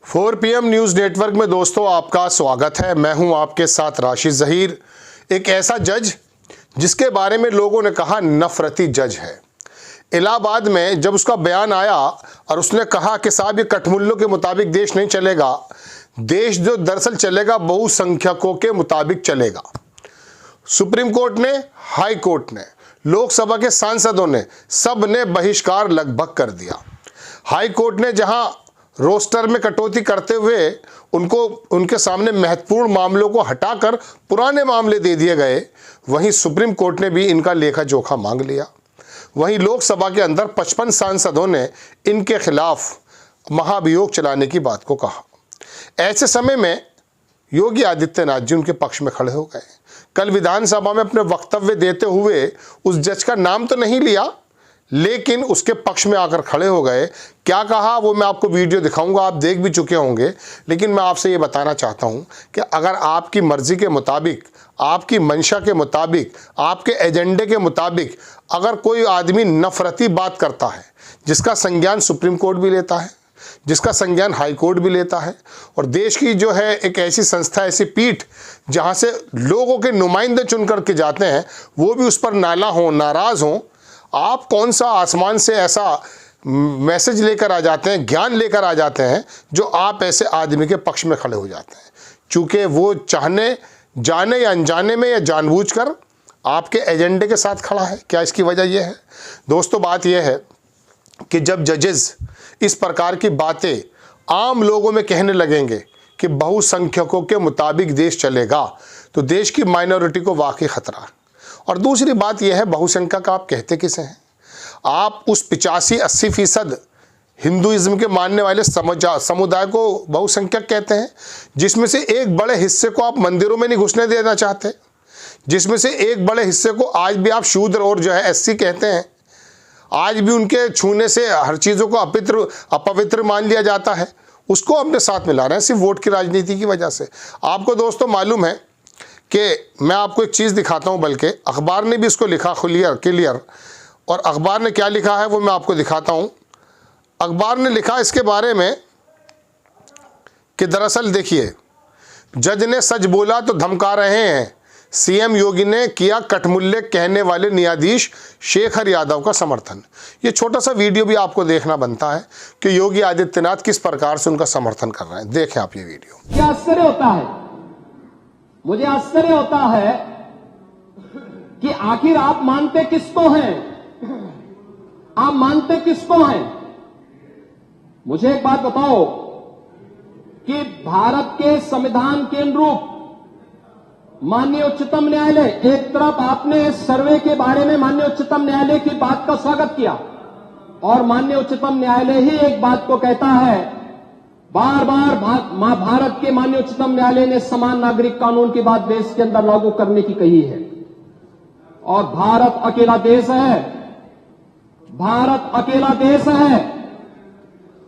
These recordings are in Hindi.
4 PM न्यूज़ नेटवर्क में दोस्तों आपका स्वागत है। मैं हूं आपके साथ राशिद ज़हीर। एक ऐसा जज जिसके बारे में लोगों ने कहा नफरती जज है। इलाहाबाद में जब उसका बयान आया और उसने कहा कि साहब ये कठमुल्लों के मुताबिक देश नहीं चलेगा, देश जो दरअसल चलेगा बहुसंख्यकों के मुताबिक चलेगा। सुप्रीम कोर्ट ने, हाई कोर्ट ने, लोकसभा के सांसदों ने, सब ने बहिष्कार लगभग कर दिया। हाई कोर्ट ने जहां रोस्टर में कटौती करते हुए उनके सामने महत्वपूर्ण मामलों को हटाकर पुराने मामले दे दिए गए, वहीं सुप्रीम कोर्ट ने भी इनका लेखा जोखा मांग लिया। वहीं लोकसभा के अंदर 55 सांसदों ने इनके खिलाफ महाभियोग चलाने की बात को कहा। ऐसे समय में योगी आदित्यनाथ जी उनके पक्ष में खड़े हो गए। कल विधानसभा में अपने वक्तव्य देते हुए उस जज का नाम तो नहीं लिया, लेकिन उसके पक्ष में आकर खड़े हो गए। क्या कहा वो मैं आपको वीडियो दिखाऊंगा, आप देख भी चुके होंगे, लेकिन मैं आपसे ये बताना चाहता हूं कि अगर आपकी मर्जी के मुताबिक, आपकी मंशा के मुताबिक, आपके एजेंडे के मुताबिक अगर कोई आदमी नफरती बात करता है, जिसका संज्ञान सुप्रीम कोर्ट भी लेता है, जिसका संज्ञान हाई कोर्ट भी लेता है, और देश की जो है एक ऐसी संस्था, ऐसी पीठ जहां से लोगों के नुमाइंदे चुन करके जाते हैं, वो भी उस पर नाला हो, नाराज़ हों, आप कौन सा आसमान से ऐसा मैसेज लेकर आ जाते हैं, ज्ञान लेकर आ जाते हैं, जो आप ऐसे आदमी के पक्ष में खड़े हो जाते हैं, चूँकि वो चाहने, जाने या अनजाने में या जानबूझकर आपके एजेंडे के साथ खड़ा है। क्या इसकी वजह यह है? दोस्तों, बात यह है कि जब जजेस इस प्रकार की बातें आम लोगों में कहने लगेंगे कि बहुसंख्यकों के मुताबिक देश चलेगा, तो देश की माइनॉरिटी को वाकई खतरा है। और दूसरी बात यह है, बहुसंख्यक आप कहते किसे हैं? आप उस 85-80% हिंदुइज्म के मानने वाले समुदाय को बहुसंख्यक कहते हैं, जिसमें से एक बड़े हिस्से को आप मंदिरों में नहीं घुसने देना चाहते, जिसमें से एक बड़े हिस्से को आज भी आप शूद्र और जो है SC कहते हैं। आज भी उनके छूने से हर चीज़ों को अपवित्र मान लिया जाता है, उसको अपने साथ मिला रहे हैं सिर्फ वोट की राजनीति की वजह से। आपको दोस्तों मालूम है कि मैं आपको एक चीज़ दिखाता हूं, बल्कि अखबार ने भी इसको लिखा क्लियर, और अखबार ने क्या लिखा है वो मैं आपको दिखाता हूं। अखबार ने लिखा इसके बारे में कि दरअसल देखिए, जज ने सच बोला तो धमका रहे हैं, CM योगी ने किया कठमुल्ले कहने वाले न्यायाधीश शेखर यादव का समर्थन। ये छोटा सा वीडियो भी आपको देखना बनता है कि योगी आदित्यनाथ किस प्रकार से उनका समर्थन कर रहे हैं। देखें आप ये वीडियो। क्या आश्चर्य होता है, मुझे आश्चर्य होता है कि आखिर आप मानते किसको हैं? आप मानते किसको हैं? मुझे एक बात बताओ कि भारत के संविधान के अनुरूप माननीय उच्चतम न्यायालय, एक तरफ आपने सर्वे के बारे में माननीय उच्चतम न्यायालय की बात का स्वागत किया, और माननीय उच्चतम न्यायालय ही एक बात को कहता है, बार बार भारत के माननीय उच्चतम न्यायालय ने समान नागरिक कानून की बात देश के अंदर लागू करने की कही है। और भारत अकेला देश है, भारत अकेला देश है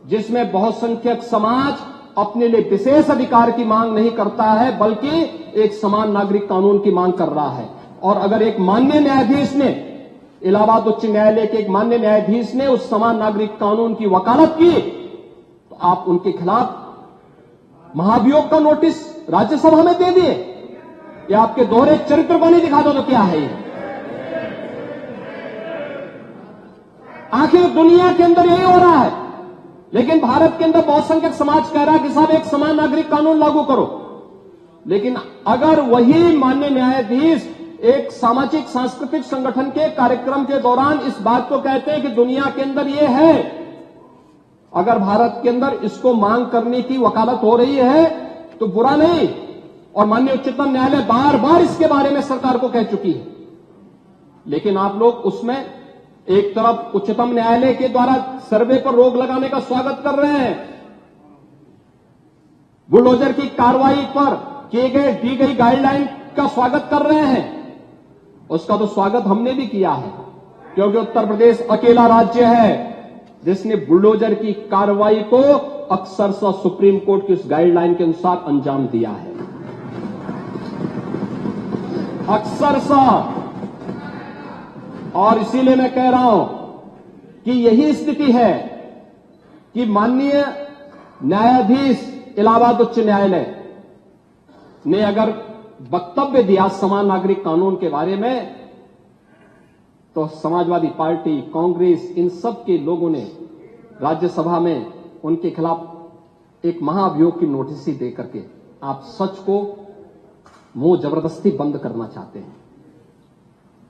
जिसमें बहुसंख्यक समाज अपने लिए विशेष अधिकार की मांग नहीं करता है, बल्कि एक समान नागरिक कानून की मांग कर रहा है। और अगर एक माननीय न्यायाधीश ने, इलाहाबाद उच्च न्यायालय के एक माननीय न्यायाधीश ने उस समान नागरिक कानून की वकालत की, तो आप उनके खिलाफ महाभियोग का नोटिस राज्यसभा में दे दिए। ये आपके दोहरे चरित्र को नहीं दिखा दो तो क्या है ये? आखिर दुनिया के अंदर यही हो रहा है, लेकिन भारत के अंदर बहुसंख्यक समाज कह रहा है कि साहब एक समान नागरिक कानून लागू करो। लेकिन अगर वही माननीय न्यायाधीश एक सामाजिक सांस्कृतिक संगठन के कार्यक्रम के दौरान इस बात को कहते हैं कि दुनिया के अंदर ये है, अगर भारत के अंदर इसको मांग करने की वकालत हो रही है तो बुरा नहीं, और माननीय उच्चतम न्यायालय बार बार इसके बारे में सरकार को कह चुकी है। लेकिन आप लोग उसमें एक तरफ उच्चतम न्यायालय के द्वारा सर्वे पर रोक लगाने का स्वागत कर रहे हैं, बुलडोजर की कार्रवाई पर दी गई गाइडलाइन का स्वागत कर रहे हैं। उसका तो स्वागत हमने भी किया है, क्योंकि उत्तर प्रदेश अकेला राज्य है जिसने बुलडोजर की कार्रवाई को अक्सरशः सुप्रीम कोर्ट की उस गाइडलाइन के अनुसार अंजाम दिया है, अक्सरशः। और इसीलिए मैं कह रहा हूं कि यही स्थिति है कि माननीय न्यायाधीश इलाहाबाद उच्च न्यायालय ने अगर वक्तव्य दिया समान नागरिक कानून के बारे में, तो समाजवादी पार्टी, कांग्रेस, इन सब के लोगों ने राज्यसभा में उनके खिलाफ एक महाअभियोग की नोटिस ही दे करके आप सच को मुंह जबरदस्ती बंद करना चाहते हैं।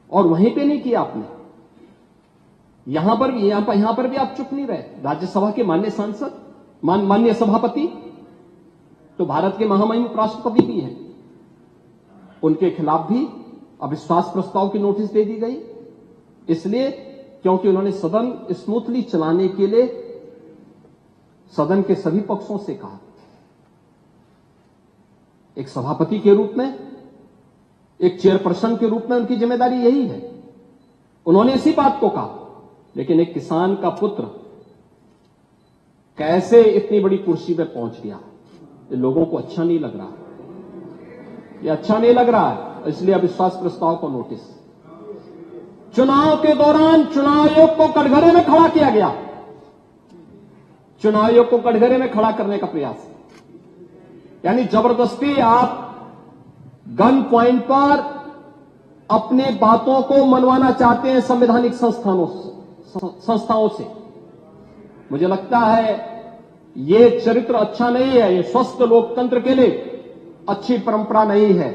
और वहीं पे नहीं किया आपने, यहां पर भी आप चुप नहीं रहे। राज्यसभा के माननीय सांसद, माननीय सभापति तो भारत के महामहिम उपराष्ट्रपति भी हैं, उनके खिलाफ भी अविश्वास प्रस्ताव की नोटिस दे दी गई, इसलिए क्योंकि उन्होंने सदन स्मूथली चलाने के लिए सदन के सभी पक्षों से कहा। एक सभापति के रूप में, एक चेयरपर्सन के रूप में उनकी जिम्मेदारी यही है, उन्होंने इसी बात को कहा। लेकिन एक किसान का पुत्र कैसे इतनी बड़ी कुर्सी पे पहुंच गया, ये लोगों को अच्छा नहीं लग रहा, ये अच्छा नहीं लग रहा है, इसलिए अविश्वास प्रस्ताव को नोटिस। चुनाव के दौरान चुनाव आयोग को कटघरे में खड़ा किया गया, चुनाव आयोग को कटघरे में खड़ा करने का प्रयास, यानी जबरदस्ती आप गन पॉइंट पर अपनी बातों को मनवाना चाहते हैं संवैधानिक संस्थाओं से। मुझे लगता है ये चरित्र अच्छा नहीं है, ये स्वस्थ लोकतंत्र के लिए अच्छी परंपरा नहीं है।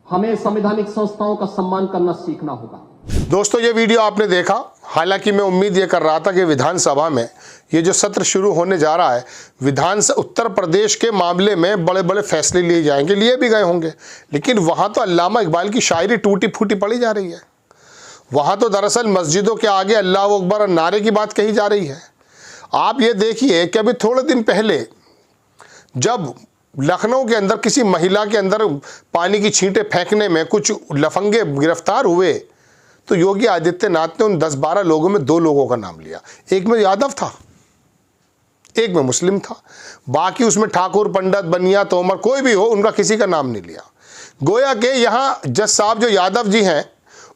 हमें संवैधानिक संस्थाओं का सम्मान करना सीखना होगा। दोस्तों, ये वीडियो आपने देखा, हालांकि मैं उम्मीद ये कर रहा था कि विधानसभा में ये जो सत्र शुरू होने जा रहा है, उत्तर प्रदेश के मामले में बड़े बड़े फैसले लिए जाएंगे, लिए भी गए होंगे, लेकिन वहाँ तो अल्लामा इकबाल की शायरी टूटी फूटी पड़ी जा रही है। वहाँ तो दरअसल मस्जिदों के आगे अल्लाह अकबर और नारे की बात कही जा रही है। आप ये देखिए कि अभी थोड़े दिन पहले जब लखनऊ के अंदर किसी महिला के अंदर पानी की छींटें फेंकने में कुछ लफंगे गिरफ्तार हुए, तो योगी आदित्यनाथ ने उन 10-12 लोगों में 2 लोगों का नाम लिया। एक में यादव था, एक में मुस्लिम था, बाकी उसमें ठाकुर, पंडित, बनिया, तोमर कोई भी हो, उनका किसी का नाम नहीं लिया। गोया के यहाँ जज साहब जो यादव जी हैं,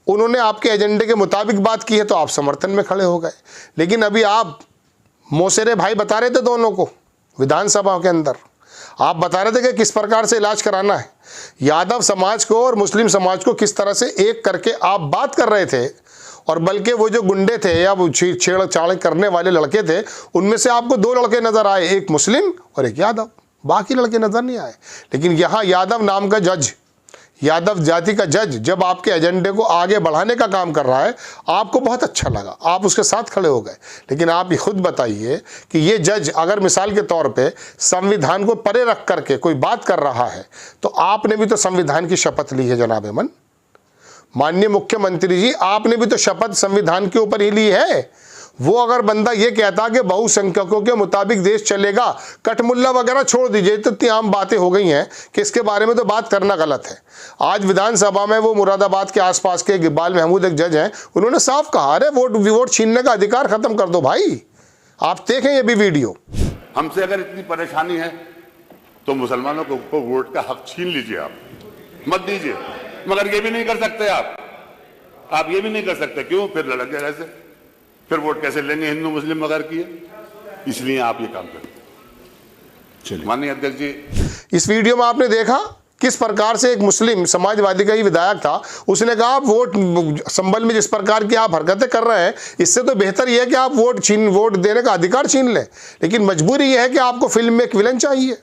उन्होंने आपके एजेंडे के मुताबिक बात की है तो आप समर्थन में खड़े हो गए। लेकिन अभी आप मोसेरे भाई बता रहे थे दोनों को विधानसभा के अंदर, आप बता रहे थे कि किस प्रकार से इलाज कराना है। यादव समाज को और मुस्लिम समाज को किस तरह से एक करके आप बात कर रहे थे, और बल्कि वो जो गुंडे थे या वो छेड़छाड़ करने वाले लड़के थे, उनमें से आपको 2 लड़के नज़र आए, एक मुस्लिम और एक यादव, बाकी लड़के नज़र नहीं आए। लेकिन यहाँ यादव नाम का जज, यादव जाति का जज जब आपके एजेंडे को आगे बढ़ाने का काम कर रहा है, आपको बहुत अच्छा लगा, आप उसके साथ खड़े हो गए। लेकिन आप ये खुद बताइए कि ये जज अगर मिसाल के तौर पे संविधान को परे रख करके कोई बात कर रहा है, तो आपने भी तो संविधान की शपथ ली है जनाब अमन, माननीय मुख्यमंत्री जी, आपने भी तो शपथ संविधान के ऊपर ही ली है। वो अगर बंदा ये कहता कि बहुसंख्यकों के मुताबिक देश चलेगा, कटमुल्ला वगैरह छोड़ दीजिए, तो इतनी आम बातें हो गई हैं कि इसके बारे में तो बात करना गलत है। आज विधानसभा में वो मुरादाबाद के आसपास के इकबाल महमूद एक जज हैं, उन्होंने साफ कहा, अरे वोट छीनने का अधिकार खत्म कर दो भाई। आप देखें ये भी वीडियो। हमसे अगर इतनी परेशानी है तो मुसलमानों को वोट का हक छीन लीजिए, आप मत दीजिए। मगर ये भी नहीं कर सकते आप ये भी नहीं कर सकते। क्यों? फिर लड़क गए ऐसे, फिर वोट कैसे लेंगे हिंदू मुस्लिम वगैरह की, इसलिए आप ये काम करें। चलिए माननीय अध्यक्ष जी, इस वीडियो में आपने देखा किस प्रकार से एक मुस्लिम समाजवादी का ही विधायक था, उसने कहा आप वोट संबल में जिस प्रकार की आप हरकतें कर रहे हैं, इससे तो बेहतर यह है कि आप वोट देने का अधिकार छीन लें। लेकिन मजबूरी यह है कि आपको फिल्म में एक विलन चाहिए।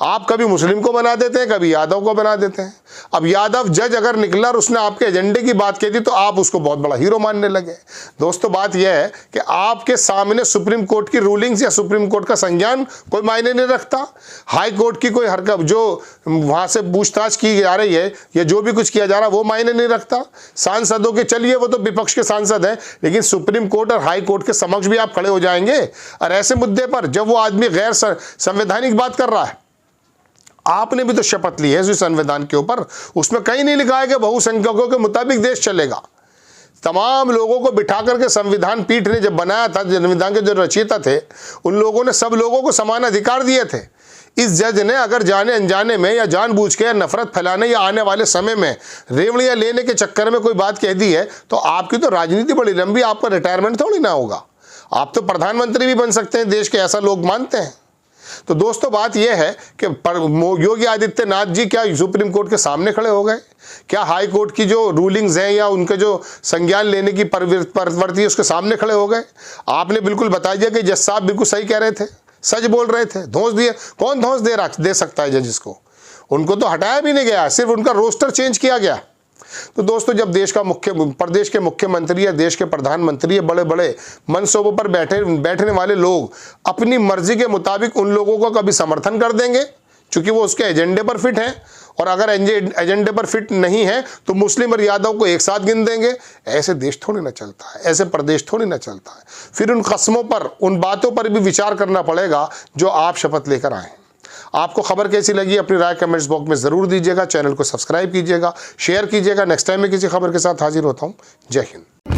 आप कभी मुस्लिम को बना देते हैं, कभी यादव को बना देते हैं। अब यादव जज अगर निकला और उसने आपके एजेंडे की बात कही थी, तो आप उसको बहुत बड़ा हीरो मानने लगे। दोस्तों, बात यह है कि आपके सामने सुप्रीम कोर्ट की रूलिंग्स या सुप्रीम कोर्ट का संज्ञान कोई मायने नहीं रखता। हाई कोर्ट की कोई हरकत जो वहाँ से पूछताछ की जा रही है या जो भी कुछ किया जा रहा है, वो मायने नहीं रखता। सांसदों के, चलिए वो तो विपक्ष के सांसद हैं, लेकिन सुप्रीम कोर्ट और हाई कोर्ट के समक्ष भी आप खड़े हो जाएंगे। और ऐसे मुद्दे पर जब वो आदमी गैर संवैधानिक बात कर रहा है, आपने भी तो शपथ ली है इस संविधान के ऊपर, उसमें कहीं नहीं लिखा है कि बहुसंख्यकों के मुताबिक देश चलेगा। तमाम लोगों को बिठा करके संविधान पीठ ने जब बनाया था, संविधान के जो रचयिता थे, उन लोगों ने सब लोगों को समान अधिकार दिए थे। इस जज ने अगर जाने अनजाने में या जानबूझ के नफरत फैलाने या आने वाले समय में रेवड़ियां लेने के चक्कर में कोई बात कह दी है, तो आपकी तो राजनीति बड़ी लंबी, आपका रिटायरमेंट थोड़ी ना होगा। आप तो प्रधानमंत्री भी बन सकते हैं देश के, ऐसा लोग मानते हैं। तो दोस्तों बात यह है कि योगी आदित्यनाथ जी क्या सुप्रीम कोर्ट के सामने खड़े हो गए? क्या हाई कोर्ट की जो रूलिंग्स हैं या उनके जो संज्ञान लेने की प्रवृत्ति है उसके सामने खड़े हो गए? आपने बिल्कुल बता दिया कि जज साहब बिल्कुल सही कह रहे थे, सच बोल रहे थे, धौंस दिए। कौन धौंस दे सकता है जजेस को? उनको तो हटाया भी नहीं गया, सिर्फ उनका रोस्टर चेंज किया गया। तो दोस्तों जब प्रदेश के मुख्यमंत्री या देश के प्रधानमंत्री या बड़े बड़े मनसूबों पर बैठने वाले लोग अपनी मर्जी के मुताबिक उन लोगों को कभी समर्थन कर देंगे क्योंकि वो उसके एजेंडे पर फिट हैं, और अगर एजेंडे पर फिट नहीं है तो मुस्लिम और यादव को एक साथ गिन देंगे, ऐसे देश थोड़ी ना चलता है, ऐसे प्रदेश थोड़ी ना चलता है। फिर उन कस्मों पर, उन बातों पर भी विचार करना पड़ेगा जो आप शपथ लेकर आए। आपको खबर कैसी लगी अपनी राय कमेंट्स बॉक्स में ज़रूर दीजिएगा। चैनल को सब्सक्राइब कीजिएगा, शेयर कीजिएगा। नेक्स्ट टाइम मैं किसी खबर के साथ हाजिर होता हूँ। जय हिंद।